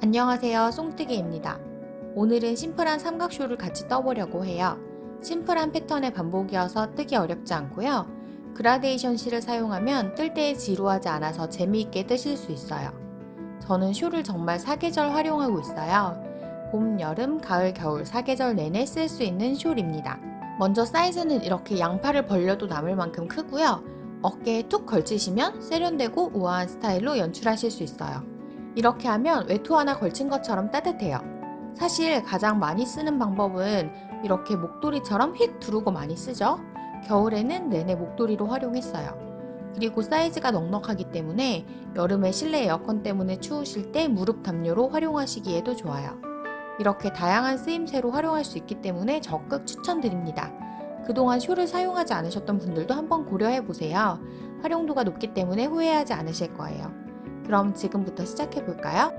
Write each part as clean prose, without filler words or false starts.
안녕하세요, 송뜨기입니다. 오늘은 심플한 삼각쇼를 같이 떠보려고 해요. 심플한 패턴의 반복이어서 뜨기 어렵지 않고요. 그라데이션 실을 사용하면 뜰 때 지루하지 않아서 재미있게 뜨실 수 있어요. 저는 쇼를 정말 사계절 활용하고 있어요. 봄, 여름, 가을, 겨울 사계절 내내 쓸 수 있는 숄입니다. 먼저 사이즈는 이렇게 양팔을 벌려도 남을 만큼 크고요. 어깨에 툭 걸치시면 세련되고 우아한 스타일로 연출하실 수 있어요. 이렇게 하면 외투 하나 걸친 것처럼 따뜻해요. 사실 가장 많이 쓰는 방법은 이렇게 목도리처럼 휙 두르고 많이 쓰죠. 겨울에는 내내 목도리로 활용했어요. 그리고 사이즈가 넉넉하기 때문에 여름에 실내 에어컨 때문에 추우실 때 무릎 담요로 활용하시기에도 좋아요. 이렇게 다양한 쓰임새로 활용할 수 있기 때문에 적극 추천드립니다. 그동안 숄을 사용하지 않으셨던 분들도 한번 고려해보세요. 활용도가 높기 때문에 후회하지 않으실 거예요. 그럼 지금부터 시작해볼까요?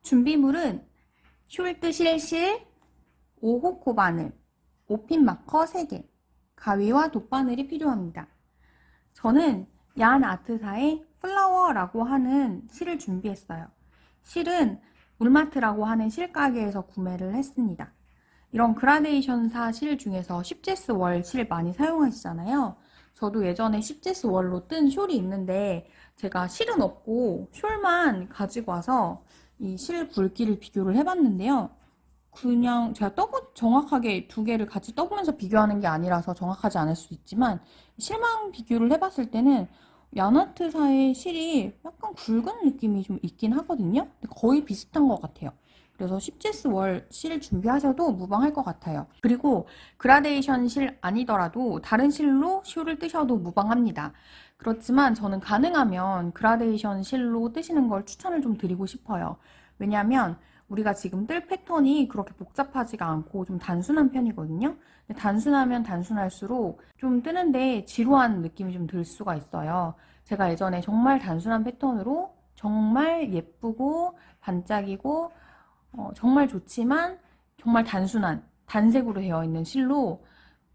준비물은 숄 뜨실 실, 5호 바늘, 5핀 마커 3개, 가위와 돗바늘이 필요합니다. 저는 얀 아트사의 플라워라고 하는 실을 준비했어요. 실은 울마트라고 하는 실가게에서 구매를 했습니다. 이런 그라데이션사 실 중에서 십제스 월 실 많이 사용하시잖아요. 저도 예전에 십제스 월로 뜬 숄이 있는데 제가 실은 없고 숄만 가지고 와서 이 실 굵기를 비교를 해봤는데요. 그냥 제가 정확하게 두 개를 같이 떠보면서 비교하는 게 아니라서 정확하지 않을 수 있지만 실만 비교를 해봤을 때는 야나트사의 실이 약간 굵은 느낌이 좀 있긴 하거든요. 근데 거의 비슷한 것 같아요. 그래서 십제스 월 실 준비하셔도 무방할 것 같아요. 그리고 그라데이션 실 아니더라도 다른 실로 숄을 뜨셔도 무방합니다. 그렇지만 저는 가능하면 그라데이션 실로 뜨시는 걸 추천을 좀 드리고 싶어요. 왜냐하면 우리가 지금 뜰 패턴이 그렇게 복잡하지가 않고 좀 단순한 편이거든요. 근데 단순하면 단순할수록 좀 뜨는데 지루한 느낌이 좀 들 수가 있어요. 제가 예전에 정말 단순한 패턴으로 정말 예쁘고 반짝이고 정말 좋지만 정말 단순한 단색으로 되어 있는 실로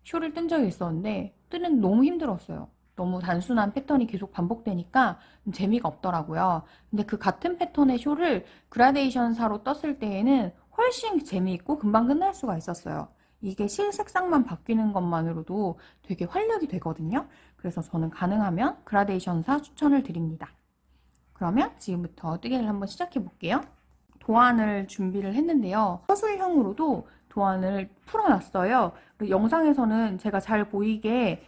숄을 뜬 적이 있었는데 뜨는 너무 힘들었어요. 너무 단순한 패턴이 계속 반복되니까 좀 재미가 없더라고요. 근데 그 같은 패턴의 숄을 그라데이션사로 떴을 때에는 훨씬 재미있고 금방 끝날 수가 있었어요. 이게 실 색상만 바뀌는 것만으로도 되게 활력이 되거든요. 그래서 저는 가능하면 그라데이션사 추천을 드립니다. 그러면 지금부터 뜨개를 한번 시작해 볼게요. 도안을 준비를 했는데요. 서술형으로도 도안을 풀어놨어요. 영상에서는 제가 잘 보이게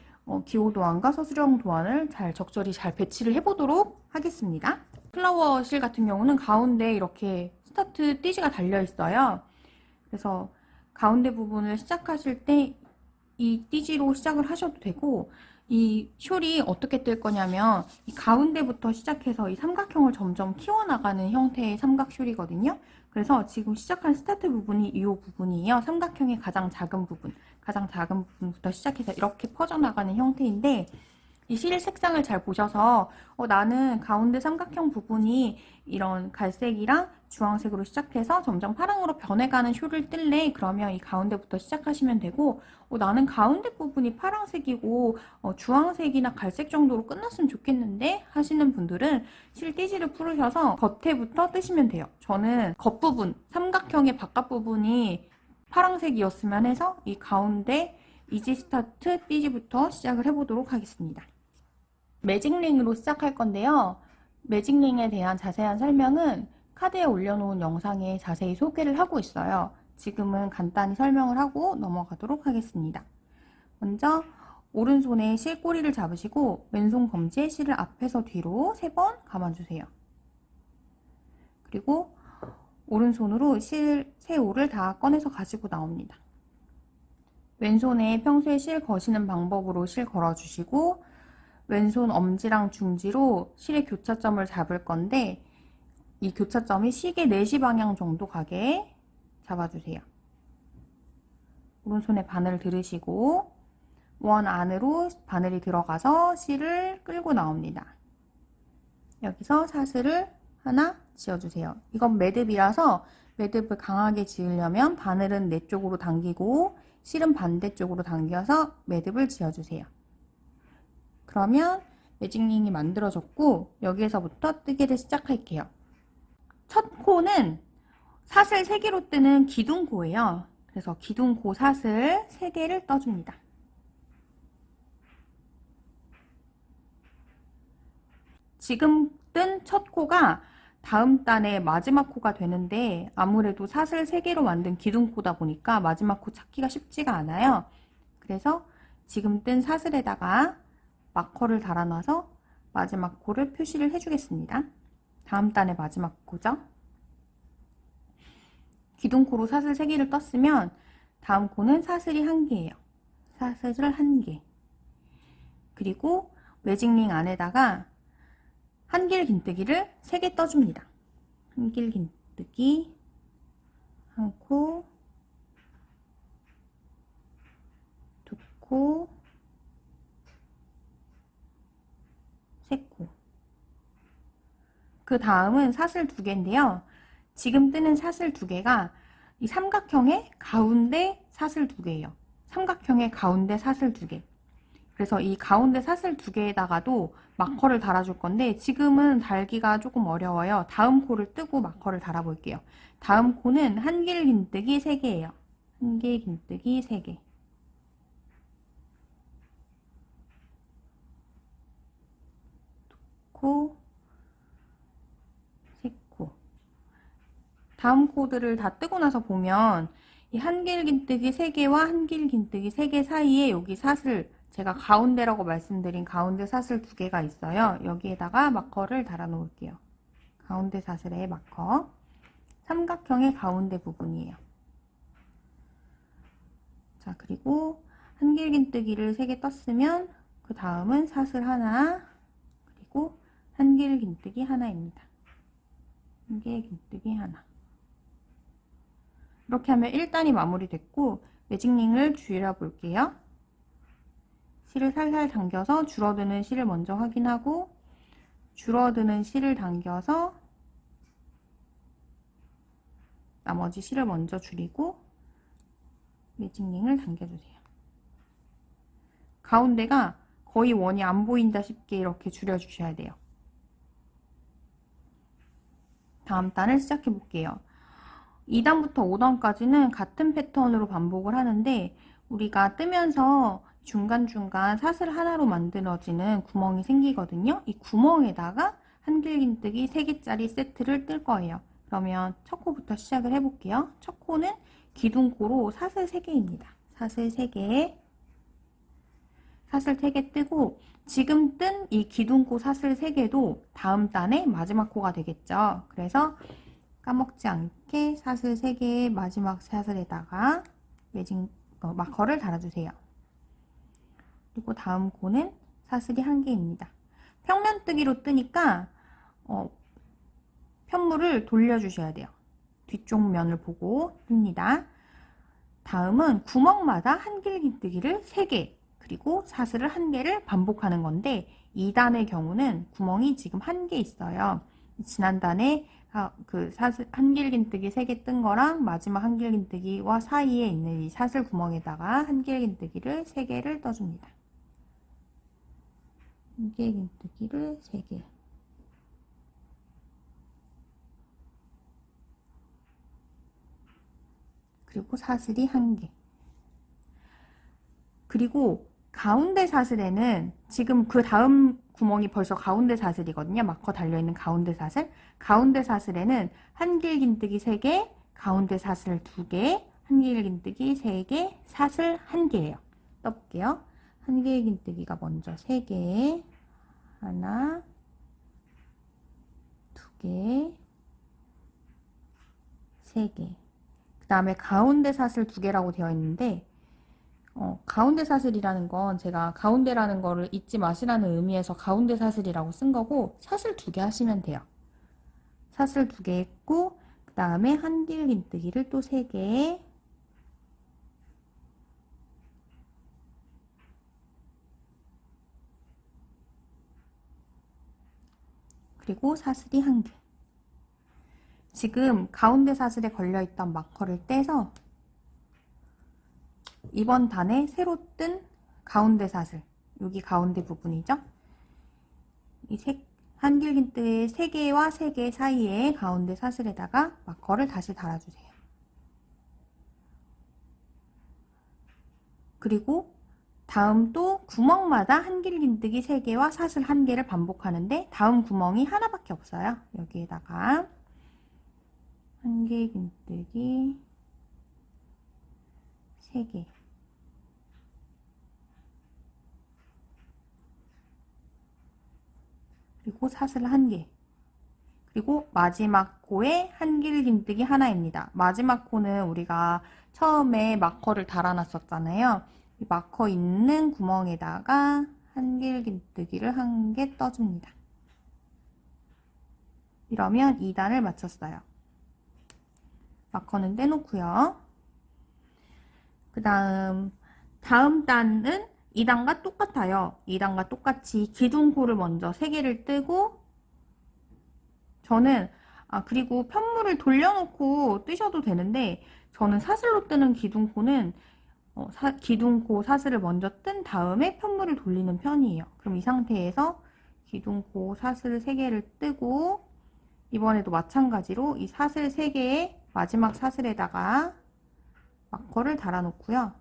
기호 도안과 서술형 도안을 적절히 잘 배치를 해보도록 하겠습니다. 플라워 실 같은 경우는 가운데 이렇게 스타트 띠지가 달려 있어요. 그래서 가운데 부분을 시작하실 때 이 띠지로 시작을 하셔도 되고, 이 숄이 어떻게 뜰 거냐면 이 가운데부터 시작해서 이 삼각형을 점점 키워나가는 형태의 삼각숄이거든요. 그래서 지금 시작한 스타트 부분이 이 부분이에요. 삼각형의 가장 작은 부분부터 시작해서 이렇게 퍼져나가는 형태인데, 이 실 색상을 잘 보셔서 나는 가운데 삼각형 부분이 이런 갈색이랑 주황색으로 시작해서 점점 파랑으로 변해가는 숄을 뜰래? 그러면 이 가운데부터 시작하시면 되고, 나는 가운데 부분이 파랑색이고 주황색이나 갈색 정도로 끝났으면 좋겠는데 하시는 분들은 실 띠지를 풀으셔서 겉에부터 뜨시면 돼요. 저는 겉부분, 삼각형의 바깥 부분이 파랑색이었으면 해서 이 가운데 이지 스타트 띠지부터 시작을 해보도록 하겠습니다. 매직링으로 시작할 건데요. 매직링에 대한 자세한 설명은 카드에 올려놓은 영상에 자세히 소개를 하고 있어요. 지금은 간단히 설명을 하고 넘어가도록 하겠습니다. 먼저 오른손에 실꼬리를 잡으시고 왼손 검지에 실을 앞에서 뒤로 3번 감아주세요. 그리고 오른손으로 실 3올을 다 꺼내서 가지고 나옵니다. 왼손에 평소에 실 거시는 방법으로 실 걸어주시고 왼손 엄지랑 중지로 실의 교차점을 잡을 건데 이 교차점이 시계 4시 방향 정도 가게 잡아주세요. 오른손에 바늘 들으시고 원 안으로 바늘이 들어가서 실을 끌고 나옵니다. 여기서 사슬을 하나 지어주세요. 이건 매듭이라서 매듭을 강하게 지으려면 바늘은 내 쪽으로 당기고 실은 반대쪽으로 당겨서 매듭을 지어주세요. 그러면 매직링이 만들어졌고 여기에서부터 뜨기를 시작할게요. 첫 코는 사슬 3개로 뜨는 기둥코예요. 그래서 기둥코 사슬 3개를 떠줍니다. 지금 뜬 첫 코가 다음 단의 마지막 코가 되는데 아무래도 사슬 3개로 만든 기둥코다 보니까 마지막 코 찾기가 쉽지가 않아요. 그래서 지금 뜬 사슬에다가 마커를 달아놔서 마지막 코를 표시를 해주겠습니다. 다음 단의 마지막 코죠. 기둥코로 사슬 3개를 떴으면 다음 코는 사슬이 1개예요. 사슬을 1개. 그리고 매직링 안에다가 한길 긴뜨기를 3개 떠줍니다. 한길 긴뜨기 1코, 2코, 3코. 그 다음은 사슬 2개인데요. 지금 뜨는 사슬 2개가 이 삼각형의 가운데 사슬 2개예요. 삼각형의 가운데 사슬 2개. 그래서 이 가운데 사슬 2개에다가도 마커를 달아줄 건데 지금은 달기가 조금 어려워요. 다음 코를 뜨고 마커를 달아볼게요. 다음 코는 한길 긴뜨기 3개예요. 한길 긴뜨기 3개. 코, 3코. 다음 코들을 다 뜨고 나서 보면 이 한길 긴뜨기 3개와 한길 긴뜨기 3개 사이에 여기 사슬, 제가 가운데라고 말씀드린 가운데 사슬 2개가 있어요. 여기에다가 마커를 달아 놓을게요. 가운데 사슬에 마커. 삼각형의 가운데 부분이에요. 자, 그리고 한길 긴뜨기를 3개 떴으면 그 다음은 사슬 하나, 그리고 한길 긴뜨기 하나입니다. 한길 긴뜨기 하나. 이렇게 하면 1단이 마무리됐고 매직링을 줄여 볼게요. 실을 살살 당겨서 줄어드는 실을 먼저 확인하고 줄어드는 실을 당겨서 나머지 실을 먼저 줄이고 매직링을 당겨주세요. 가운데가 거의 원이 안 보인다 싶게 이렇게 줄여주셔야 돼요. 다음 단을 시작해 볼게요. 2단부터 5단까지는 같은 패턴으로 반복을 하는데 우리가 뜨면서 중간중간 사슬 하나로 만들어지는 구멍이 생기거든요. 이 구멍에다가 한길 긴뜨기 3개짜리 세트를 뜰 거예요. 그러면 첫 코부터 시작을 해볼게요. 첫 코는 기둥코로 사슬 3개입니다. 사슬 3개, 사슬 3개 뜨고 지금 뜬 이 기둥코 사슬 3개도 다음 단의 마지막 코가 되겠죠. 그래서 까먹지 않게 사슬 3개의 마지막 사슬에다가 마커를 달아주세요. 그리고 다음 코는 사슬이 1개입니다. 평면뜨기로 뜨니까 편물을 돌려주셔야 돼요. 뒤쪽 면을 보고 뜹니다. 다음은 구멍마다 한길 긴뜨기를 3개 그리고 사슬을 1개를 반복하는 건데 2단의 경우는 구멍이 지금 1개 있어요. 지난 단에 그 사슬 한길 긴뜨기 3개 뜬 거랑 마지막 한길 긴뜨기와 사이에 있는 이 사슬 구멍에다가 한길 긴뜨기를 3개를 떠줍니다. 한길 긴뜨기를 3개. 그리고 사슬이 1개. 그리고 가운데 사슬에는 지금 그 다음 구멍이 벌써 가운데 사슬이거든요. 마커 달려있는 가운데 사슬. 가운데 사슬에는 한길 긴뜨기 3개, 가운데 사슬 2개, 한길 긴뜨기 3개, 사슬 1개예요. 떠볼게요. 한길 긴뜨기가 먼저 3개, 하나, 2개, 3개. 그 다음에 가운데 사슬 2개라고 되어 있는데 가운데 사슬이라는 건 제가 가운데라는 거를 잊지 마시라는 의미에서 가운데 사슬이라고 쓴 거고 사슬 2개 하시면 돼요. 사슬 2개 했고 그 다음에 한길 긴뜨기를 또 3개 그리고 사슬이 1개. 지금 가운데 사슬에 걸려있던 마커를 떼서 이번 단에 새로 뜬 가운데 사슬, 여기 가운데 부분이죠. 한길긴뜨의 3개와 3개 사이에 가운데 사슬에다가 마커를 다시 달아주세요. 그리고 다음 또 구멍마다 한길긴뜨기 3개와 사슬 1개를 반복하는데 다음 구멍이 하나밖에 없어요. 여기에다가 한길긴뜨기 3개, 그리고 사슬 1개, 그리고 마지막 코에 한길긴뜨기 하나입니다. 마지막 코는 우리가 처음에 마커를 달아놨었잖아요. 이 마커 있는 구멍에다가 한길긴뜨기를 1개 떠줍니다. 이러면 2단을 마쳤어요. 마커는 떼놓고요. 그 다음 단은 2단과 똑같아요. 2단과 똑같이 기둥코를 먼저 3개를 뜨고, 저는 그리고 편물을 돌려놓고 뜨셔도 되는데, 저는 사슬로 뜨는 기둥코는 기둥코 사슬을 먼저 뜬 다음에 편물을 돌리는 편이에요. 그럼 이 상태에서 기둥코 사슬 3개를 뜨고, 이번에도 마찬가지로 이 사슬 3개의 마지막 사슬에다가 마커를 달아 놓고요.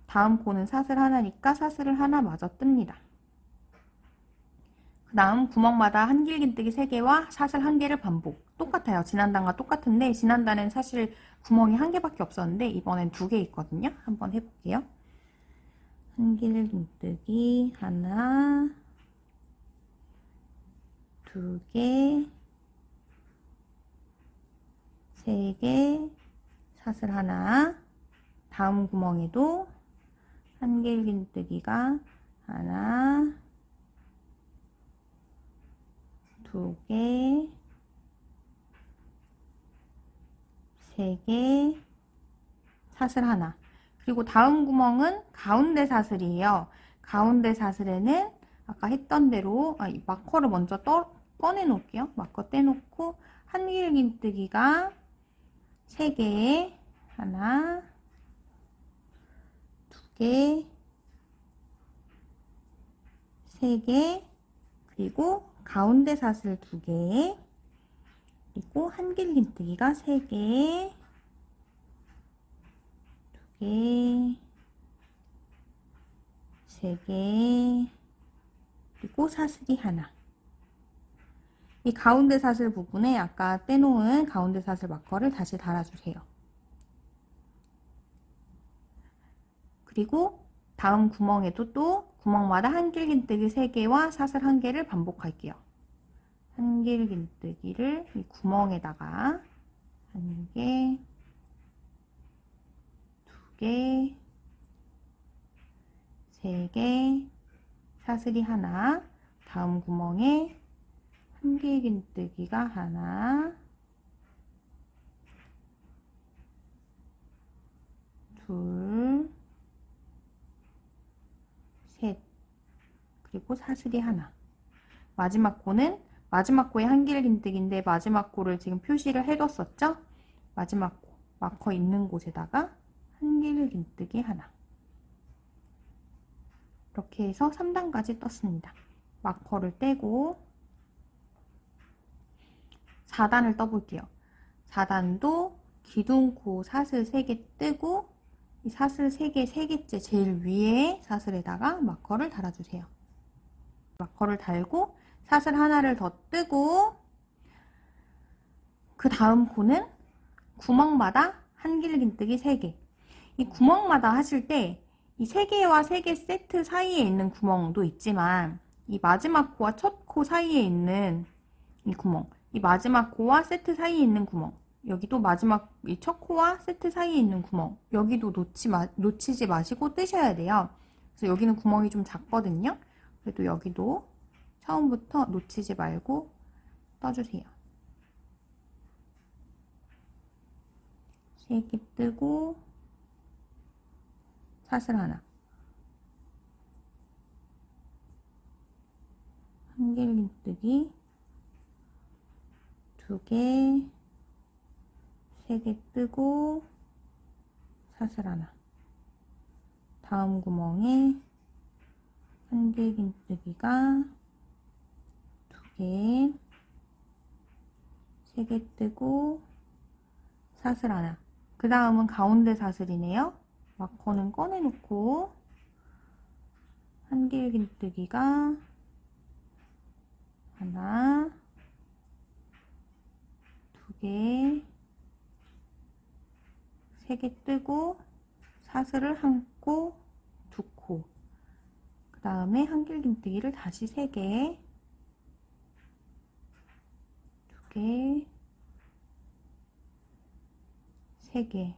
다음 코는 사슬 하나니까 사슬을 하나 마저 뜹니다. 그 다음 구멍마다 한길긴뜨기 3개와 사슬 1개를 반복. 똑같아요. 지난단과 똑같은데 지난단은 사실 구멍이 1개밖에 없었는데 이번엔 2개 있거든요. 한번 해볼게요. 한길긴뜨기 하나, 2개, 3개, 사슬 하나. 다음 구멍에도 한길긴뜨기가 하나, 2개, 3개, 사슬 하나. 그리고 다음 구멍은 가운데 사슬이에요. 가운데 사슬에는 아까 했던 대로 이 마커를 먼저 꺼내 놓을게요. 마커 떼놓고 한길긴뜨기가 3개, 하나, 2개, 3개, 그리고 가운데 사슬 2개, 그리고 한길긴뜨기가 3개, 2개, 3개, 그리고 사슬이 하나. 이 가운데 사슬 부분에 아까 떼놓은 가운데 사슬 마커를 다시 달아주세요. 그리고 다음 구멍에도 또 구멍마다 한길긴뜨기 3개와 사슬 1개를 반복할게요. 한길긴뜨기를 이 구멍에다가 1개, 2개, 3개, 사슬이 하나, 다음 구멍에 한길긴뜨기가 하나, 둘, 셋, 그리고 사슬이 하나. 마지막 코의 한길긴뜨기인데 마지막 코를 지금 표시를 해뒀었죠? 마지막 코, 마커 있는 곳에다가 한길긴뜨기 하나. 이렇게 해서 3단까지 떴습니다. 마커를 떼고 4단을 떠볼게요. 4단도 기둥코 사슬 3개 뜨고 이 사슬 3개, 3개째 제일 위에 사슬에다가 마커를 달아주세요. 마커를 달고 사슬 하나를 더 뜨고 그 다음 코는 구멍마다 한길긴뜨기 3개. 이 구멍마다 하실 때 이 3개와 3개 세트 사이에 있는 구멍도 있지만 이 마지막 코와 첫 코 사이에 있는 이 구멍, 이 마지막 코와 세트 사이에 있는 구멍, 여기도 마지막 이 첫 코와 세트 사이에 있는 구멍, 여기도 놓치지 마시고 뜨셔야 돼요. 그래서 여기는 구멍이 좀 작거든요. 그래도 여기도 처음부터 놓치지 말고 떠주세요. 3개 뜨고 사슬 하나, 한길긴뜨기 2개, 3개 뜨고 사슬 하나. 다음 구멍에 한길긴뜨기가 2개, 3개 뜨고 사슬 하나. 그 다음은 가운데 사슬이네요. 마커는 꺼내놓고 한길긴뜨기가 하나, 2개, 3개 뜨고 사슬을 한 코, 2코. 그 다음에 한길긴뜨기를 다시 3개, 2개, 3개,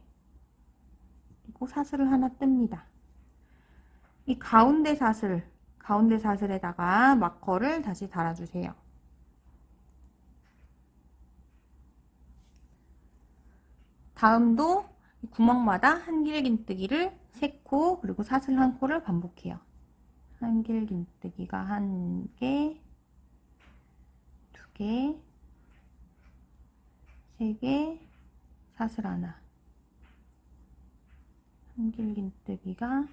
그리고 사슬을 하나 뜹니다. 이 가운데 사슬에다가 마커를 다시 달아주세요. 다음도 구멍마다 한길긴뜨기를 3코, 그리고 사슬 1코를 반복해요. 한길긴뜨기가 1개, 2개, 3개, 사슬 하나. 한길긴뜨기가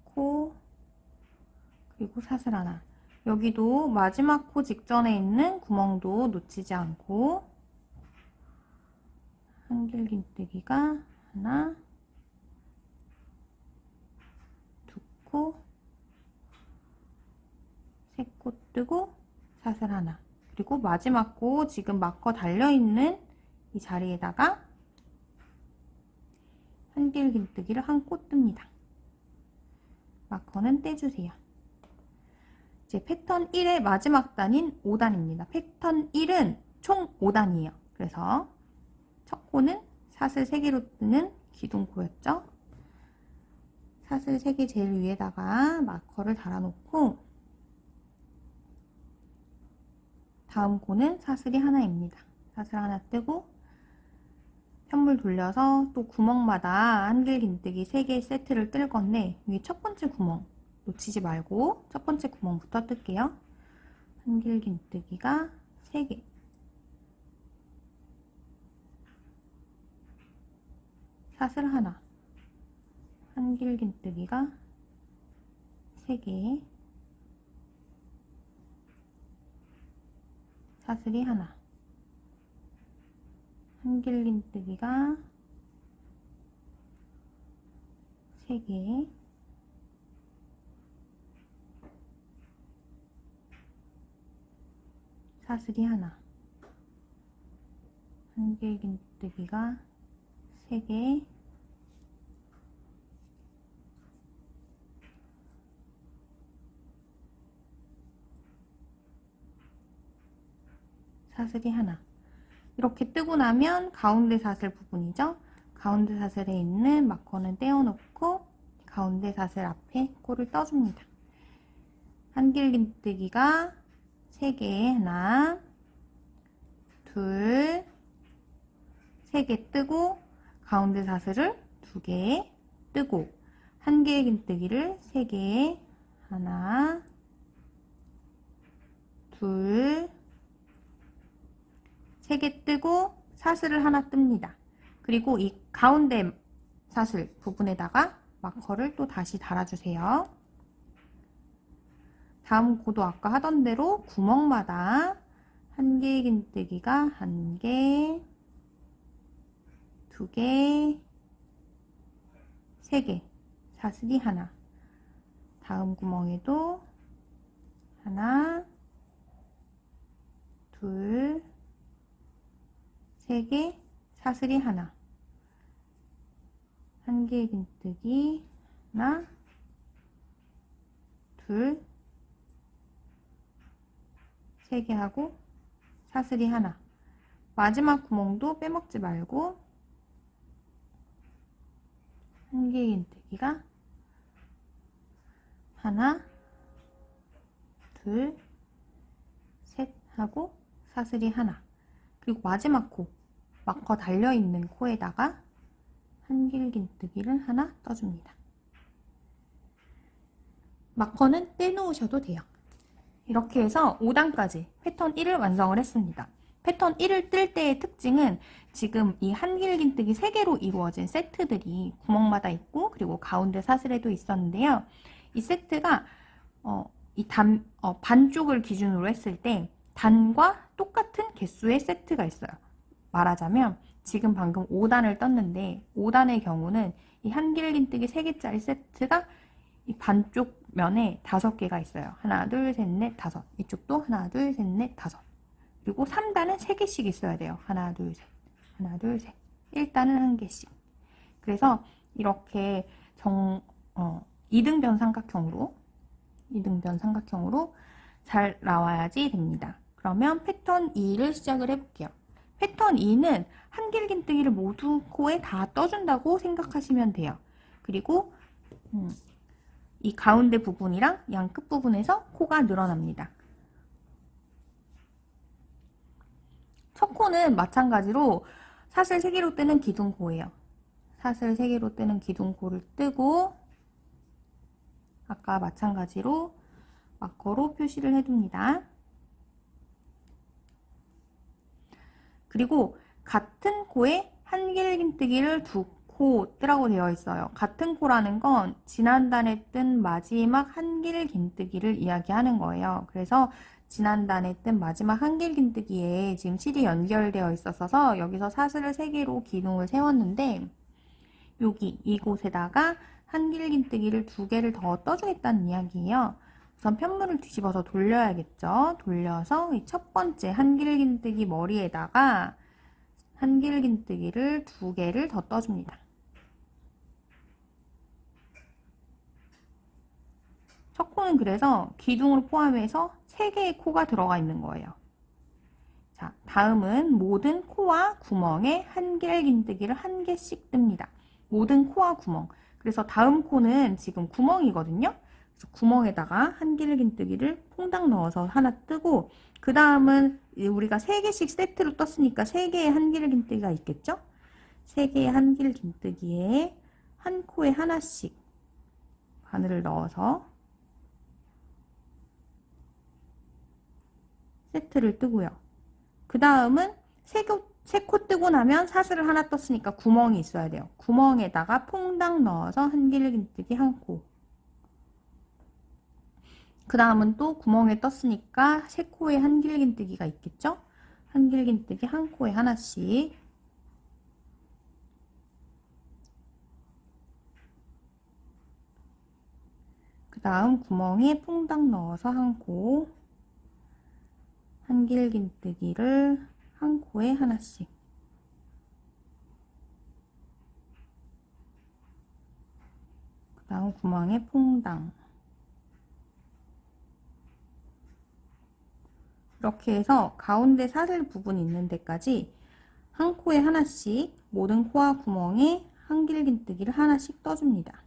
3코, 그리고 사슬 하나. 여기도 마지막 코 직전에 있는 구멍도 놓치지 않고 한길긴뜨기가 하나, 2코, 3코 뜨고 사슬 하나. 그리고 마지막 코 지금 마커 달려있는 이 자리에다가 한길긴뜨기를 1코 뜹니다. 마커는 떼주세요. 이제 패턴 1의 마지막 단인 5단입니다. 패턴 1은 총 5단이에요. 그래서 첫 코는 사슬 3개로 뜨는 기둥코였죠. 사슬 3개 제일 위에다가 마커를 달아놓고 다음 코는 사슬이 하나입니다. 사슬 하나 뜨고 편물 돌려서 또 구멍마다 한길긴뜨기 3개 세트를 뜰 건데 여기 첫 번째 구멍 놓치지 말고 첫 번째 구멍부터 뜰게요. 한길긴뜨기가 3개, 사슬 하나, 한길긴뜨기가 3개, 사슬이 하나, 한길긴뜨기가 3개, 사슬이 하나, 한길긴뜨기가 3개, 사슬이 하나. 이렇게 뜨고 나면 가운데 사슬 부분이죠. 가운데 사슬에 있는 마커는 떼어놓고 가운데 사슬 앞에 코를 떠줍니다. 한길긴뜨기가 3개, 하나, 둘, 3개 뜨고 가운데 사슬을 2개 뜨고 한길긴뜨기를 3개, 하나, 둘, 3개 뜨고 사슬을 하나 뜹니다. 그리고 이 가운데 사슬 부분에다가 마커를 또 다시 달아주세요. 다음 코도 아까 하던 대로 구멍마다 한길긴뜨기가 1개, 2개, 3개, 사슬이 하나. 다음 구멍에도 하나, 둘, 3개, 사슬이 하나. 한길긴뜨기 하나, 둘, 3개 하고 사슬이 하나. 마지막 구멍도 빼먹지 말고 한길긴뜨기가 하나, 둘, 셋 하고 사슬이 하나. 그리고 마지막 코, 마커 달려있는 코에다가 한길긴뜨기를 하나 떠줍니다. 마커는 떼놓으셔도 돼요. 이렇게 해서 5단까지 패턴 1을 완성을 했습니다. 패턴 1을 뜰 때의 특징은 지금 이 한길긴뜨기 3개로 이루어진 세트들이 구멍마다 있고 그리고 가운데 사슬에도 있었는데요. 이 세트가 반쪽을 기준으로 했을 때 단과 똑같은 개수의 세트가 있어요. 말하자면 지금 방금 5단을 떴는데 5단의 경우는 이 한길긴뜨기 3개짜리 세트가 이 반쪽 면에 5개가 있어요. 하나, 둘, 셋, 넷, 다섯. 이쪽도 하나, 둘, 셋, 넷, 다섯. 그리고 3단은 3개씩 있어야 돼요. 하나, 둘, 셋. 하나, 둘, 셋. 1단은 1개씩. 그래서 이렇게 이등변 삼각형으로 잘 나와야지 됩니다. 그러면 패턴 2를 시작을 해볼게요. 패턴 2는 한길긴뜨기를 모두 코에 다 떠준다고 생각하시면 돼요. 그리고 이 가운데 부분이랑 양 끝 부분에서 코가 늘어납니다. 첫 코는 마찬가지로 사슬 3개로 뜨는 기둥코예요. 사슬 3개로 뜨는 기둥코를 뜨고 아까 마찬가지로 마커로 표시를 해둡니다. 그리고 같은 코에 한길긴뜨기를 2코 뜨라고 되어 있어요. 같은 코라는 건 지난단에 뜬 마지막 한길긴뜨기를 이야기하는 거예요. 그래서 지난단에 뜬 마지막 한길긴뜨기에 지금 실이 연결되어 있어서 여기서 사슬을 3개로 기둥을 세웠는데 여기 이곳에다가 한길긴뜨기를 2개를 더 떠주겠다는 이야기예요. 우선 편물을 뒤집어서 돌려야겠죠. 돌려서 이 첫 번째 한길긴뜨기 머리에다가 한길긴뜨기를 2개를 더 떠줍니다. 첫 코는 그래서 기둥을 포함해서 3개의 코가 들어가 있는 거예요. 자, 다음은 모든 코와 구멍에 한길긴뜨기를 1개씩 뜹니다. 모든 코와 구멍. 그래서 다음 코는 지금 구멍이거든요. 그래서 구멍에다가 한길긴뜨기를 퐁당 넣어서 하나 뜨고 그 다음은 우리가 3개씩 세트로 떴으니까 3개의 한길긴뜨기가 있겠죠? 3개의 한길긴뜨기에 한 코에 하나씩 바늘을 넣어서 세트를 뜨고요. 그 다음은 3코 뜨고 나면 사슬을 하나 떴으니까 구멍이 있어야 돼요. 구멍에다가 퐁당 넣어서 한길긴뜨기 1코. 그 다음은 또 구멍에 떴으니까 3코에 한길긴뜨기가 있겠죠? 한길긴뜨기 1코에 하나씩. 그 다음 구멍에 퐁당 넣어서 1코. 한길긴뜨기를 1코에 하나씩. 그 다음 구멍에 퐁당. 이렇게 해서 가운데 사슬 부분 있는 데까지 1코에 하나씩 모든 코와 구멍에 한길긴뜨기를 하나씩 떠줍니다.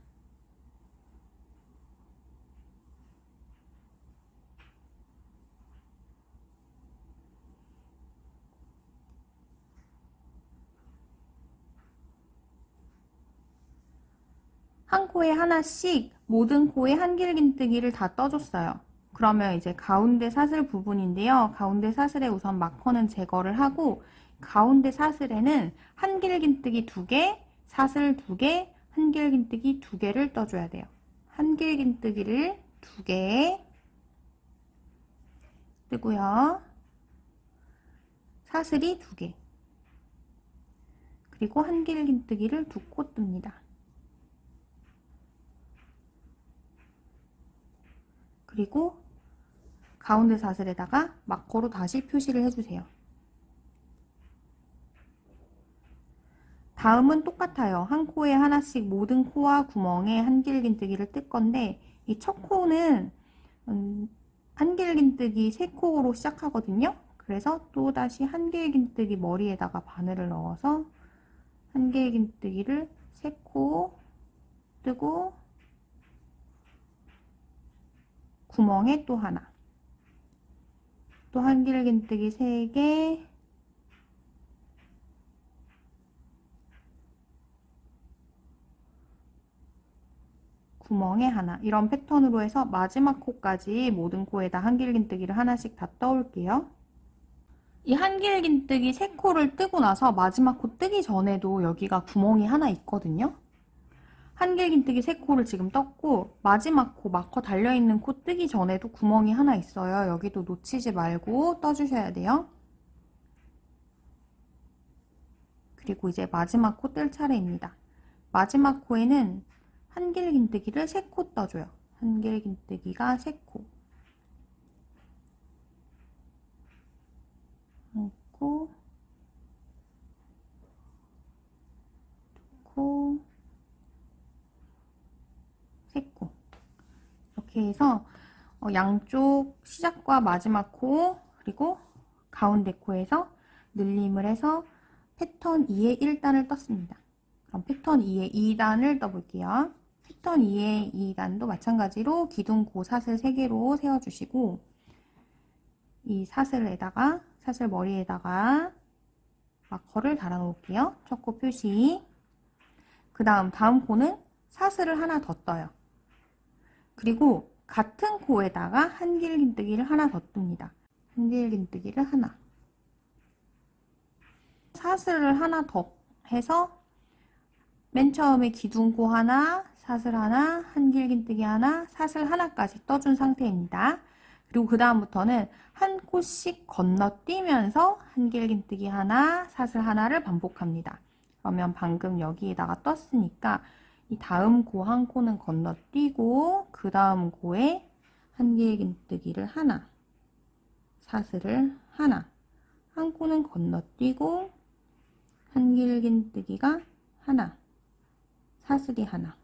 한 코에 하나씩 모든 코에 한길긴뜨기를 다 떠줬어요. 그러면 이제 가운데 사슬 부분인데요. 가운데 사슬에 우선 마커는 제거를 하고 가운데 사슬에는 한길긴뜨기 2개, 사슬 2개, 한길긴뜨기 2개를 떠줘야 돼요. 한길긴뜨기를 2개 뜨고요. 사슬이 2개. 그리고 한길긴뜨기를 2코 뜹니다. 그리고 가운데 사슬에다가 마커로 다시 표시를 해주세요. 다음은 똑같아요. 한 코에 하나씩 모든 코와 구멍에 한길긴뜨기를 뜰 건데 이 첫 코는 한길긴뜨기 3코로 시작하거든요. 그래서 또다시 한길긴뜨기 머리에다가 바늘을 넣어서 한길긴뜨기를 3코 뜨고 구멍에 또 하나, 또 한길긴뜨기 3개, 구멍에 하나. 이런 패턴으로 해서 마지막 코까지 모든 코에다 한길긴뜨기를 하나씩 다 떠올게요. 이 한길긴뜨기 3코를 뜨고 나서 마지막 코 뜨기 전에도 여기가 구멍이 하나 있거든요. 한길긴뜨기 3코를 지금 떴고 마지막 코 마커 달려있는 코 뜨기 전에도 구멍이 하나 있어요. 여기도 놓치지 말고 떠주셔야 돼요. 그리고 이제 마지막 코 뜰 차례입니다. 마지막 코에는 한길긴뜨기를 3코 떠줘요. 한길긴뜨기가 3코. 한 코, 두 코, 3코. 이렇게 해서 양쪽 시작과 마지막 코 그리고 가운데 코에서 늘림을 해서 패턴 2의 1단을 떴습니다. 그럼 패턴 2의 2단을 떠볼게요. 패턴 2의 2단도 마찬가지로 기둥고 사슬 3개로 세워주시고 이 사슬에다가 사슬 머리에다가 마커를 달아 놓을게요. 첫 코 표시. 그 다음 코는 사슬을 하나 더 떠요. 그리고 같은 코에다가 한길긴뜨기를 하나 더 뜹니다. 한길긴뜨기를 하나. 사슬을 하나 더 해서 맨 처음에 기둥코 하나, 사슬 하나, 한길긴뜨기 하나, 사슬 하나까지 떠준 상태입니다. 그리고 그 다음부터는 한 코씩 건너뛰면서 한길긴뜨기 하나, 사슬 하나를 반복합니다. 그러면 방금 여기에다가 떴으니까 이 다음 코 한 코는 건너뛰고 그 다음 코에 한길긴뜨기를 하나, 사슬을 하나, 한 코는 건너뛰고 한길긴뜨기가 하나, 사슬이 하나,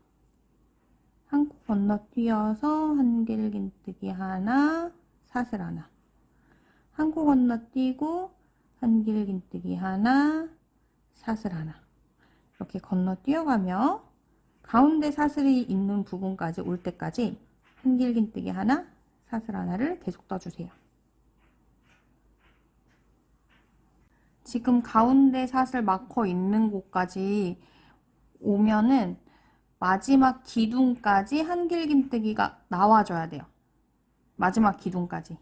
한 코 건너뛰어서 한길긴뜨기 하나, 사슬 하나, 한 코 건너뛰고 한길긴뜨기 하나, 사슬 하나. 이렇게 건너뛰어가며 가운데 사슬이 있는 부분까지 올 때까지 한길긴뜨기 하나, 사슬 하나를 계속 떠주세요. 지금 가운데 사슬 마커 있는 곳까지 오면은 마지막 기둥까지 한길긴뜨기가 나와줘야 돼요. 마지막 기둥까지.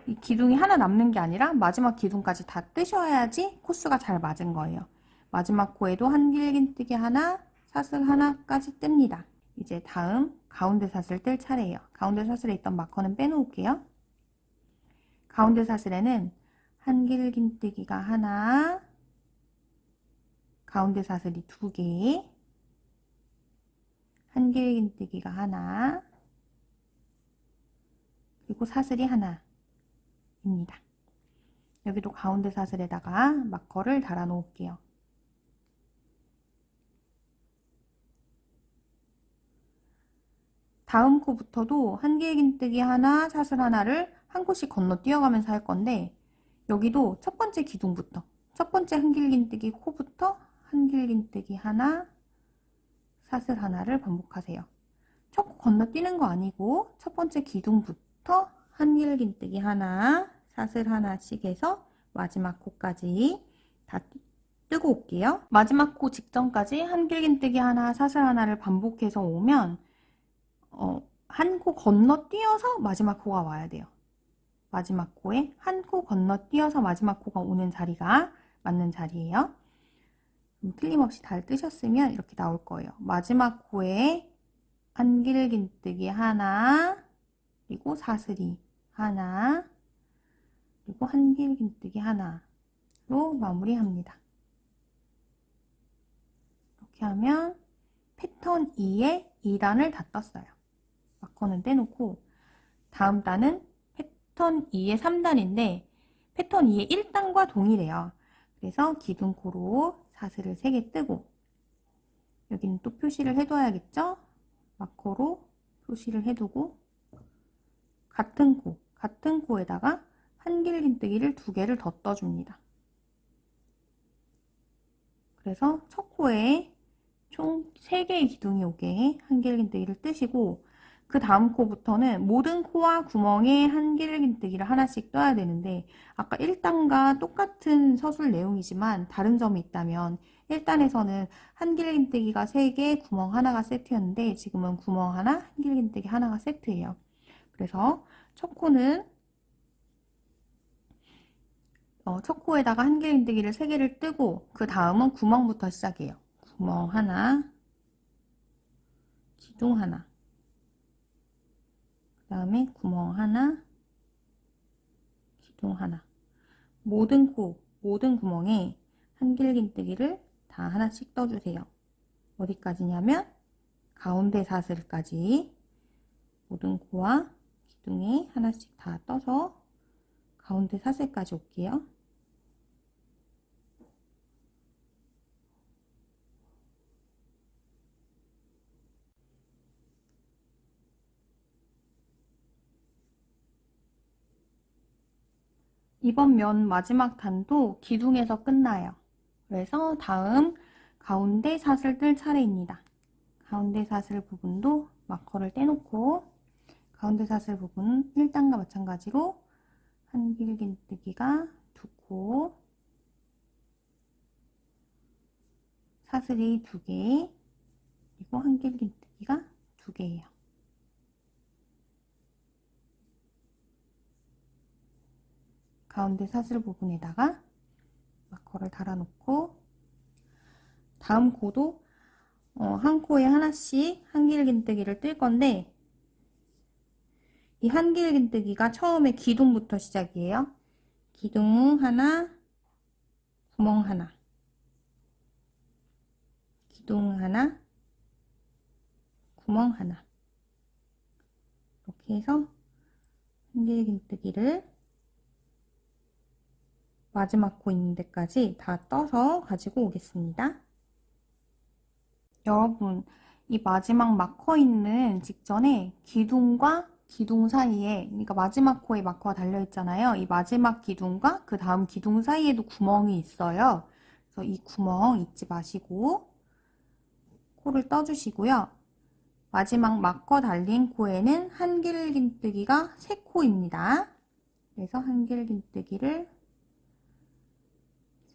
이 기둥이 하나 남는 게 아니라 마지막 기둥까지 다 뜨셔야지 코스가 잘 맞은 거예요. 마지막 코에도 한길긴뜨기 하나, 사슬 하나까지 뜹니다. 이제 다음 가운데 사슬 뜰 차례예요. 가운데 사슬에 있던 마커는 빼놓을게요. 가운데 사슬에는 한길긴뜨기가 하나, 가운데 사슬이 2개, 한길긴뜨기가 하나, 그리고 사슬이 하나입니다. 여기도 가운데 사슬에다가 마커를 달아 놓을게요. 다음 코부터도 한길긴뜨기 하나, 사슬 하나를 한 코씩 건너뛰어가면서 할 건데 여기도 첫 번째 기둥부터 첫 번째 한길긴뜨기 코부터 한길긴뜨기 하나, 사슬 하나를 반복하세요. 첫 코 건너뛰는 거 아니고 첫 번째 기둥부터 한길긴뜨기 하나, 사슬 하나씩 해서 마지막 코까지 다 뜨고 올게요. 마지막 코 직전까지 한길긴뜨기 하나, 사슬 하나를 반복해서 오면 한 코 건너뛰어서 마지막 코가 와야 돼요. 마지막 코에 한 코 건너뛰어서 마지막 코가 오는 자리가 맞는 자리예요. 틀림없이 잘 뜨셨으면 이렇게 나올 거예요. 마지막 코에 한길긴뜨기 하나, 그리고 사슬이 하나, 그리고 한길긴뜨기 하나로 마무리합니다. 이렇게 하면 패턴 2의 2단을 다 떴어요. 마커는 떼놓고 다음 단은 패턴 2의 3단인데 패턴 2의 1단과 동일해요. 그래서 기둥코로 사슬을 3개 뜨고 여기는 또 표시를 해둬야겠죠? 마커로 표시를 해두고 같은 코에다가 한길긴뜨기를 2개를 더 떠줍니다. 그래서 첫 코에 총 3개의 기둥이 오게 한길긴뜨기를 뜨시고 그 다음 코부터는 모든 코와 구멍에 한길긴뜨기를 하나씩 떠야 되는데 아까 1단과 똑같은 서술 내용이지만 다른 점이 있다면 1단에서는 한길긴뜨기가 3개, 구멍 하나가 세트였는데 지금은 구멍 하나, 한길긴뜨기 하나가 세트예요. 그래서 첫 코는 첫 코에다가 한길긴뜨기를 3개를 뜨고 그 다음은 구멍부터 시작해요. 구멍 하나, 기둥 하나, 그 다음에 구멍 하나, 기둥 하나. 모든 모든 구멍에 한길긴뜨기를 다 하나씩 떠주세요. 어디까지냐면 가운데 사슬까지 모든 코와 기둥에 하나씩 다 떠서 가운데 사슬까지 올게요. 이번 면 마지막 단도 기둥에서 끝나요. 그래서 다음 가운데 사슬 뜰 차례입니다. 가운데 사슬 부분도 마커를 떼놓고 가운데 사슬 부분 1단과 마찬가지로 한길긴뜨기가 2코, 사슬이 2개, 그리고 한길긴뜨기가 2개예요. 가운데 사슬 부분에다가 마커를 달아놓고 다음 코도 한 코에 하나씩 한길긴뜨기를 뜰 건데 이 한길긴뜨기가 처음에 기둥부터 시작이에요. 기둥 하나, 구멍 하나, 기둥 하나, 구멍 하나. 이렇게 해서 한길긴뜨기를 마지막 코 있는 데까지 다 떠서 가지고 오겠습니다. 여러분, 이 마지막 마커 있는 직전에 기둥과 기둥 사이에, 그러니까 마지막 코에 마커가 달려있잖아요. 이 마지막 기둥과 그 다음 기둥 사이에도 구멍이 있어요. 그래서 이 구멍 잊지 마시고 코를 떠주시고요. 마지막 마커 달린 코에는 한길긴뜨기가 3코입니다. 그래서 한길긴뜨기를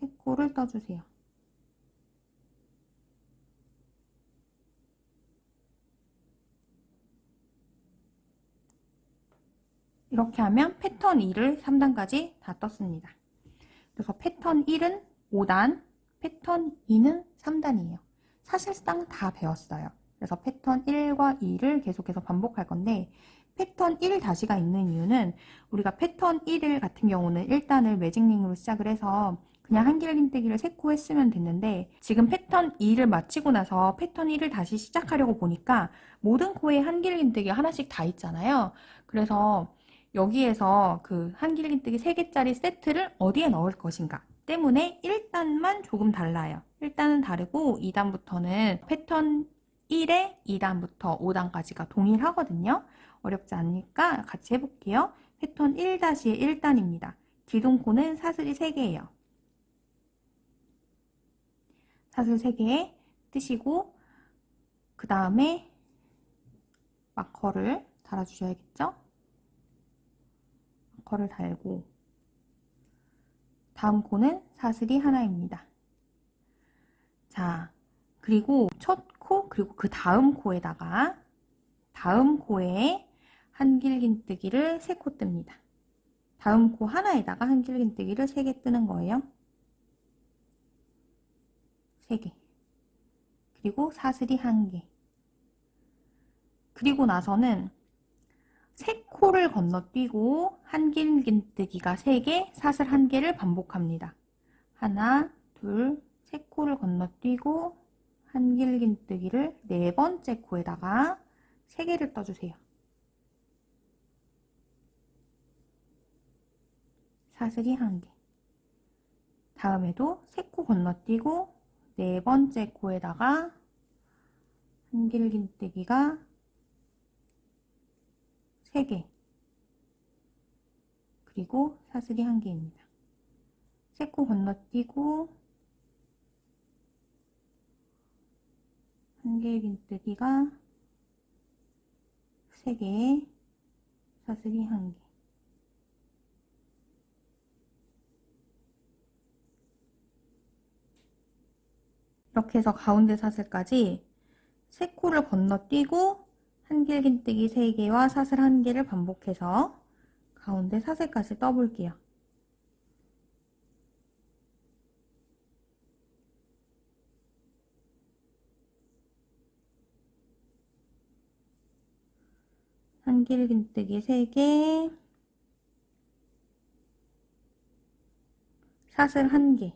3코를 떠주세요. 이렇게 하면 패턴 1을 3단까지 다 떴습니다. 그래서 패턴 1은 5단, 패턴 2는 3단이에요. 사실상 다 배웠어요. 그래서 패턴 1과 2를 계속해서 반복할 건데 패턴 1-가 있는 이유는 우리가 패턴 1 같은 경우는 1단을 매직링으로 시작을 해서 그냥 한길긴뜨기를 3코 했으면 됐는데 지금 패턴 2를 마치고 나서 패턴 1을 다시 시작하려고 보니까 모든 코에 한길긴뜨기가 하나씩 다 있잖아요. 그래서 여기에서 그 한길긴뜨기 3개짜리 세트를 어디에 넣을 것인가 때문에 1단만 조금 달라요. 1단은 다르고 2단부터는 패턴 1에 2단부터 5단까지가 동일하거든요. 어렵지 않으니까 같이 해볼게요. 패턴 1-1단입니다. 기둥코는 사슬이 3개예요. 사슬 3개 뜨시고 그 다음에 마커를 달아주셔야겠죠? 마커를 달고 다음 코는 사슬이 하나입니다. 자, 그리고 첫 코 그리고 그 다음 코에다가 다음 코에 한길긴뜨기를 3코 뜹니다. 다음 코 하나에다가 한길긴뜨기를 3개 뜨는 거예요. 3개. 그리고 사슬이 1개. 그리고 나서는 3코를 건너뛰고 한길긴뜨기가 3개, 사슬 1개를 반복합니다. 하나, 둘, 3코를 건너뛰고 한길긴뜨기를 4번째 코에다가 3개를 떠주세요. 사슬이 1개. 다음에도 3코 건너뛰고 4번째 코에다가 한길긴뜨기가 3개. 그리고 사슬이 1개입니다. 3코 건너뛰고 한길긴뜨기가 3개, 사슬이 1개. 이렇게 해서 가운데 사슬까지 3코를 건너뛰고 한길긴뜨기 3개와 사슬 1개를 반복해서 가운데 사슬까지 떠볼게요. 한길긴뜨기 3개, 사슬 1개.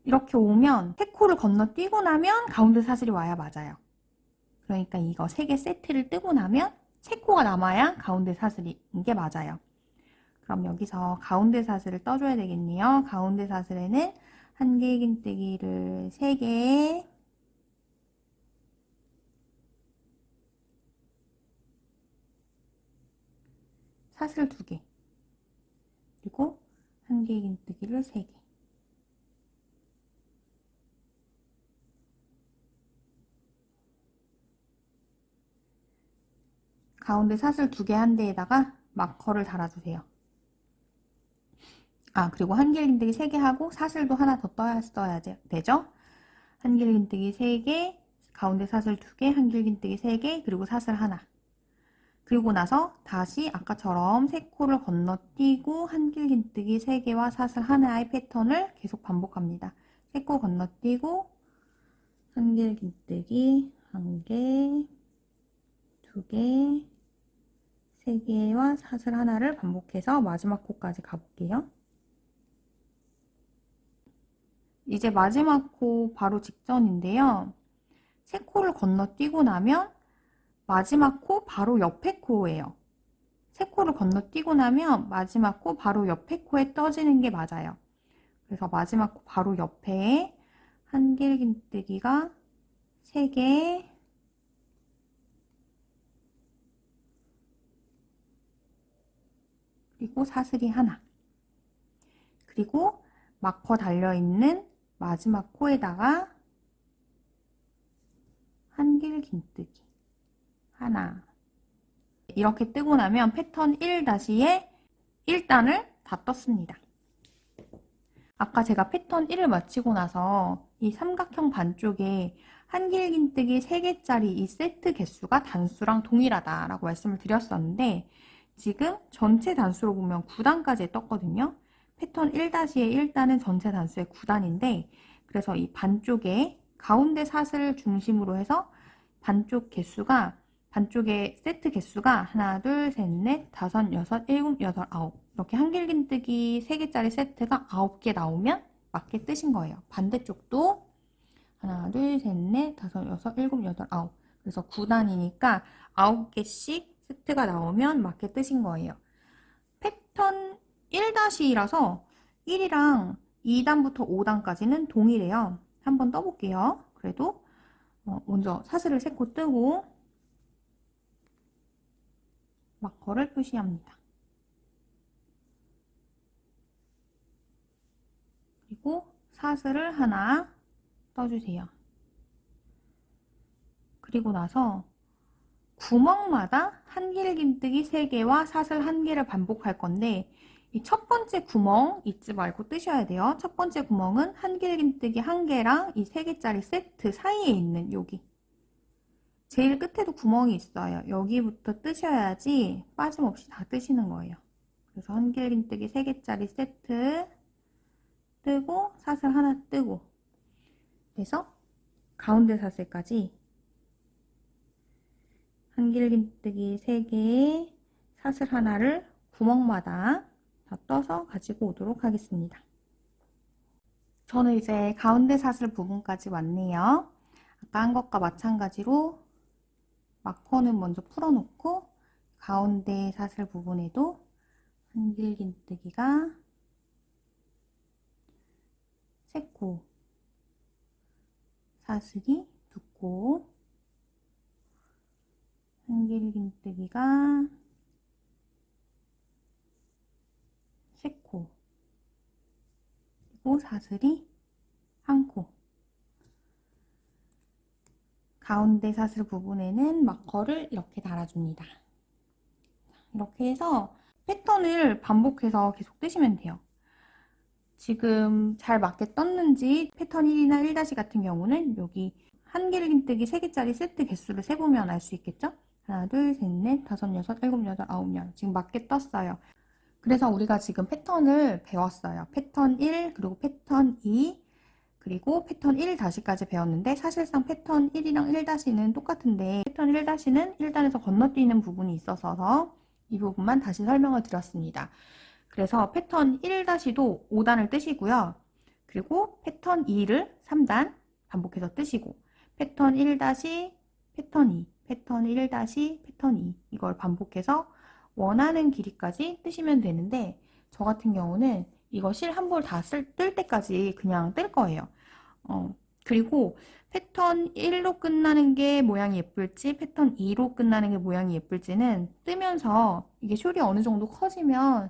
이렇게 오면 3코를 건너뛰고 나면 가운데 사슬이 와야 맞아요. 그러니까 이거 3개 세트를 뜨고 나면 3코가 남아야 가운데 사슬인 게 맞아요. 그럼 여기서 가운데 사슬을 떠줘야 되겠네요. 가운데 사슬에는 한길긴뜨기를 3개, 사슬 2개, 그리고 한길긴뜨기를 3개. 가운데 사슬 2개 한 데에다가 마커를 달아주세요. 그리고 한길긴뜨기 3개 하고 사슬도 하나 더 떠야 되죠? 한길긴뜨기 3개, 가운데 사슬 2개, 한길긴뜨기 3개, 그리고 사슬 하나. 그리고 나서 다시 아까처럼 3코를 건너뛰고 한길긴뜨기 3개와 사슬 하나의 패턴을 계속 반복합니다. 3코 건너뛰고 한길긴뜨기 1개, 2개, 3개와 사슬 하나를 반복해서 마지막 코까지 가볼게요. 이제 마지막 코 바로 직전인데요. 3코를 건너뛰고 나면 마지막 코 바로 옆에 코예요. 3코를 건너뛰고 나면 마지막 코 바로 옆에 코에 떠지는 게 맞아요. 그래서 마지막 코 바로 옆에 한길긴뜨기가 3개, 그리고 사슬이 하나, 그리고 마커 달려있는 마지막 코에다가 한길긴뜨기 하나. 이렇게 뜨고 나면 패턴 1-에 1단을 다 떴습니다. 아까 제가 패턴 1을 마치고 나서 이 삼각형 반쪽에 한길긴뜨기 3개짜리 이 세트 개수가 단수랑 동일하다라고 말씀을 드렸었는데 지금 전체 단수로 보면 9단까지 떴거든요. 패턴 1-의 1단은 전체 단수의 9단인데 그래서 이 반쪽에 가운데 사슬을 중심으로 해서 반쪽 개수가 반쪽의 세트 개수가 하나, 둘, 셋, 넷, 다섯, 여섯, 일곱, 여덟, 아홉 이렇게 한길긴뜨기 3개짜리 세트가 9개 나오면 맞게 뜨신 거예요. 반대쪽도 하나, 둘, 셋, 넷, 다섯, 여섯, 일곱, 여덟, 아홉 그래서 9단이니까 9개씩 세트가 나오면 맞게 뜨신 거예요. 패턴 1-2라서 1이랑 2단부터 5단까지는 동일해요. 한번 떠볼게요. 그래도 먼저 사슬을 3코 뜨고 마커를 표시합니다. 그리고 사슬을 하나 떠주세요. 그리고 나서 구멍마다 한길긴뜨기 3개와 사슬 1개를 반복할 건데 이 첫 번째 구멍 잊지 말고 뜨셔야 돼요. 첫 번째 구멍은 한길긴뜨기 1개랑 이 3개짜리 세트 사이에 있는 여기 제일 끝에도 구멍이 있어요. 여기부터 뜨셔야지 빠짐없이 다 뜨시는 거예요. 그래서 한길긴뜨기 3개짜리 세트 뜨고 사슬 하나 뜨고 그래서 가운데 사슬까지 한길긴뜨기 3개에 사슬 하나를 구멍마다 다 떠서 가지고 오도록 하겠습니다. 저는 이제 가운데 사슬 부분까지 왔네요. 아까 한 것과 마찬가지로 마커는 먼저 풀어놓고 가운데 사슬 부분에도 한길긴뜨기가 3코, 사슬이 2코, 한길긴뜨기가 3코, 그리고 사슬이 1코. 가운데 사슬 부분에는 마커를 이렇게 달아줍니다. 이렇게 해서 패턴을 반복해서 계속 뜨시면 돼요. 지금 잘 맞게 떴는지 패턴 1이나 1- 같은 경우는 여기 한길긴뜨기 3개짜리 세트 개수를 세보면 알 수 있겠죠? 하나, 둘, 셋, 넷, 다섯, 여섯, 일곱, 여덟, 아홉, 열. 지금 맞게 떴어요. 그래서 우리가 지금 패턴을 배웠어요. 패턴 1, 그리고 패턴 2, 그리고 패턴 1-까지 배웠는데 사실상 패턴 1이랑 1-는 똑같은데 패턴 1-는 1단에서 건너뛰는 부분이 있어서 이 부분만 다시 설명을 드렸습니다. 그래서 패턴 1-도 5단을 뜨시고요. 그리고 패턴 2를 3단 반복해서 뜨시고 패턴 1- 패턴 2, 패턴 1- 패턴 2 이걸 반복해서 원하는 길이까지 뜨시면 되는데 저 같은 경우는 이거 실 한 볼 다 뜰 때까지 그냥 뜰 거예요. 그리고 패턴 1로 끝나는 게 모양이 예쁠지 패턴 2로 끝나는 게 모양이 예쁠지는 뜨면서 이게 숄이 어느 정도 커지면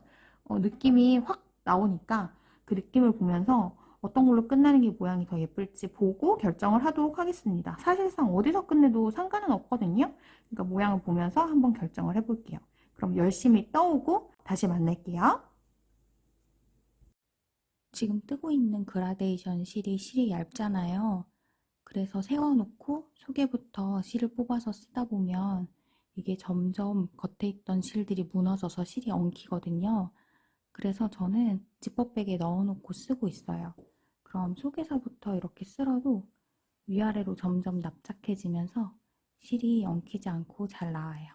느낌이 확 나오니까 그 느낌을 보면서 어떤 걸로 끝나는 게 모양이 더 예쁠지 보고 결정을 하도록 하겠습니다. 사실상 어디서 끝내도 상관은 없거든요. 그러니까 모양을 보면서 한번 결정을 해볼게요. 그럼 열심히 떠오고 다시 만날게요. 지금 뜨고 있는 그라데이션 실이 얇잖아요. 그래서 세워놓고 속에부터 실을 뽑아서 쓰다 보면 이게 점점 겉에 있던 실들이 무너져서 실이 엉키거든요. 그래서 저는 지퍼백에 넣어놓고 쓰고 있어요. 그럼 속에서부터 이렇게 쓸어도 위아래로 점점 납작해지면서 실이 엉키지 않고 잘 나와요.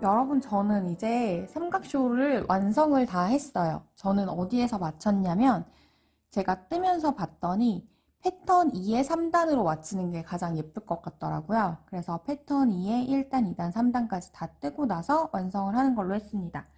여러분, 저는 이제 삼각쇼를 완성을 다 했어요. 저는 어디에서 맞췄냐면 제가 뜨면서 봤더니 패턴 2의 3단으로 맞추는 게 가장 예쁠 것 같더라고요. 그래서 패턴 2의 1단, 2단, 3단까지 다 뜨고 나서 완성을 하는 걸로 했습니다.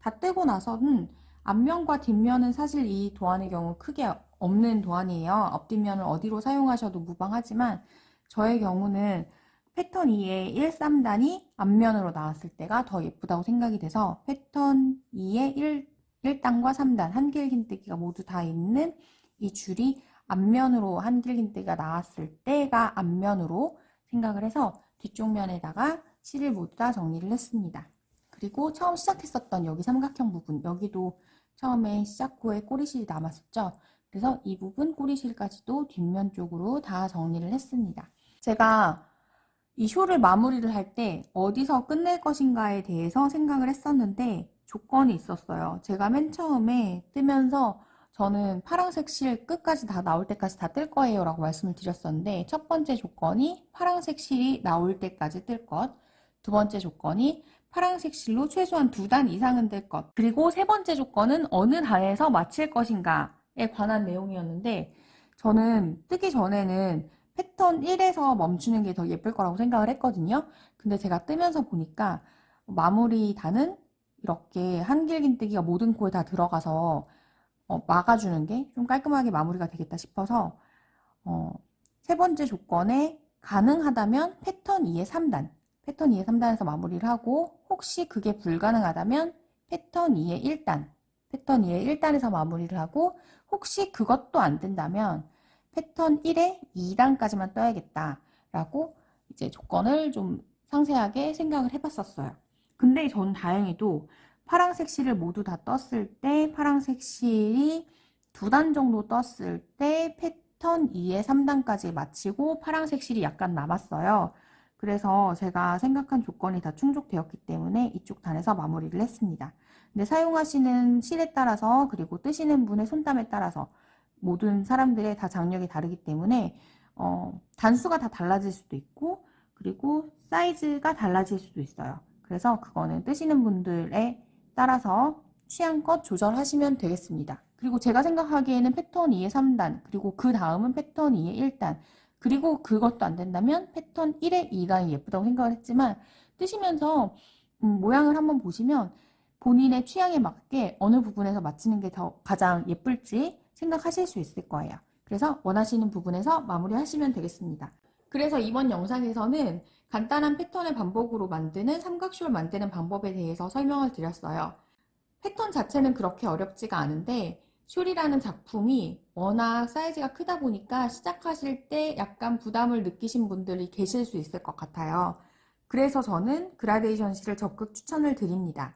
다 뜨고 나서는 앞면과 뒷면은 사실 이 도안의 경우 크게 없는 도안이에요. 앞뒷면을 어디로 사용하셔도 무방하지만 저의 경우는 패턴 2의 1, 3단이 앞면으로 나왔을 때가 더 예쁘다고 생각이 돼서 패턴 2의 1단과 3단 한길긴뜨기가 모두 다 있는 이 줄이 앞면으로 한길긴뜨기가 나왔을 때가 앞면으로 생각을 해서 뒤쪽 면에다가 실을 모두 다 정리를 했습니다. 그리고 처음 시작했었던 여기 삼각형 부분, 여기도 처음에 시작부에 꼬리실이 남았었죠. 그래서 이 부분 꼬리실까지도 뒷면 쪽으로 다 정리를 했습니다. 제가 이 쇼를 마무리를 할 때 어디서 끝낼 것인가에 대해서 생각을 했었는데 조건이 있었어요. 제가 맨 처음에 뜨면서 저는 파란색 실 끝까지 다 나올 때까지 다 뜰 거예요 라고 말씀을 드렸었는데 첫 번째 조건이 파란색 실이 나올 때까지 뜰 것, 두 번째 조건이 파란색 실로 최소한 2단 이상은 뜰 것, 그리고 세 번째 조건은 어느 단에서 마칠 것인가에 관한 내용이었는데 저는 뜨기 전에는 패턴 1에서 멈추는 게 더 예쁠 거라고 생각을 했거든요. 근데 제가 뜨면서 보니까 마무리 단은 이렇게 한길긴뜨기가 모든 코에 다 들어가서 막아주는 게 좀 깔끔하게 마무리가 되겠다 싶어서 세 번째 조건에 가능하다면 패턴 2의 3단 패턴 2의 3단에서 마무리를 하고 혹시 그게 불가능하다면 패턴 2의 1단 패턴 2의 1단에서 마무리를 하고 혹시 그것도 안 된다면 패턴 1의 2단까지만 떠야겠다라고 이제 조건을 좀 상세하게 생각을 해봤었어요. 근데 전 다행히도 파란색 실을 모두 다 떴을 때 파란색 실이 2단 정도 떴을 때 패턴 2의 3단까지 마치고 파란색 실이 약간 남았어요. 그래서 제가 생각한 조건이 다 충족되었기 때문에 이쪽 단에서 마무리를 했습니다. 근데 사용하시는 실에 따라서 그리고 뜨시는 분의 손땀에 따라서 모든 사람들의 다 장력이 다르기 때문에 단수가 다 달라질 수도 있고 그리고 사이즈가 달라질 수도 있어요. 그래서 그거는 뜨시는 분들에 따라서 취향껏 조절하시면 되겠습니다. 그리고 제가 생각하기에는 패턴 2의 3단 그리고 그 다음은 패턴 2의 1단 그리고 그것도 안 된다면 패턴 1의 2단이 예쁘다고 생각을 했지만 뜨시면서 모양을 한번 보시면 본인의 취향에 맞게 어느 부분에서 맞추는 게 더 가장 예쁠지 생각하실 수 있을 거예요. 그래서 원하시는 부분에서 마무리하시면 되겠습니다. 그래서 이번 영상에서는 간단한 패턴을 반복으로 만드는 삼각쇼를 만드는 방법에 대해서 설명을 드렸어요. 패턴 자체는 그렇게 어렵지가 않은데 숄이라는 작품이 워낙 사이즈가 크다 보니까 시작하실 때 약간 부담을 느끼신 분들이 계실 수 있을 것 같아요. 그래서 저는 그라데이션 실을 적극 추천을 드립니다.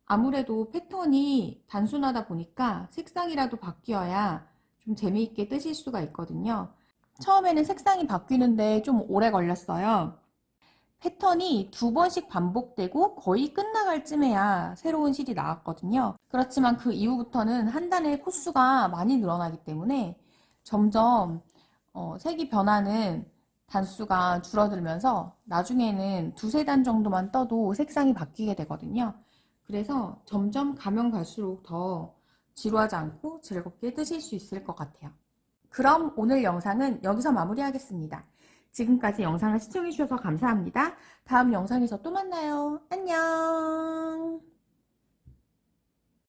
아무래도 패턴이 단순하다 보니까 색상이라도 바뀌어야 좀 재미있게 뜨실 수가 있거든요. 처음에는 색상이 바뀌는데 좀 오래 걸렸어요. 패턴이 2번씩 반복되고 거의 끝나갈 쯤에야 새로운 실이 나왔거든요. 그렇지만 그 이후부터는 한 단의 코수가 많이 늘어나기 때문에 점점 색이 변하는 단수가 줄어들면서 나중에는 2~3단 정도만 떠도 색상이 바뀌게 되거든요. 그래서 점점 가면 갈수록 더 지루하지 않고 즐겁게 뜨실 수 있을 것 같아요. 그럼 오늘 영상은 여기서 마무리하겠습니다. 지금까지 영상을 시청해주셔서 감사합니다. 다음 영상에서 또 만나요. 안녕!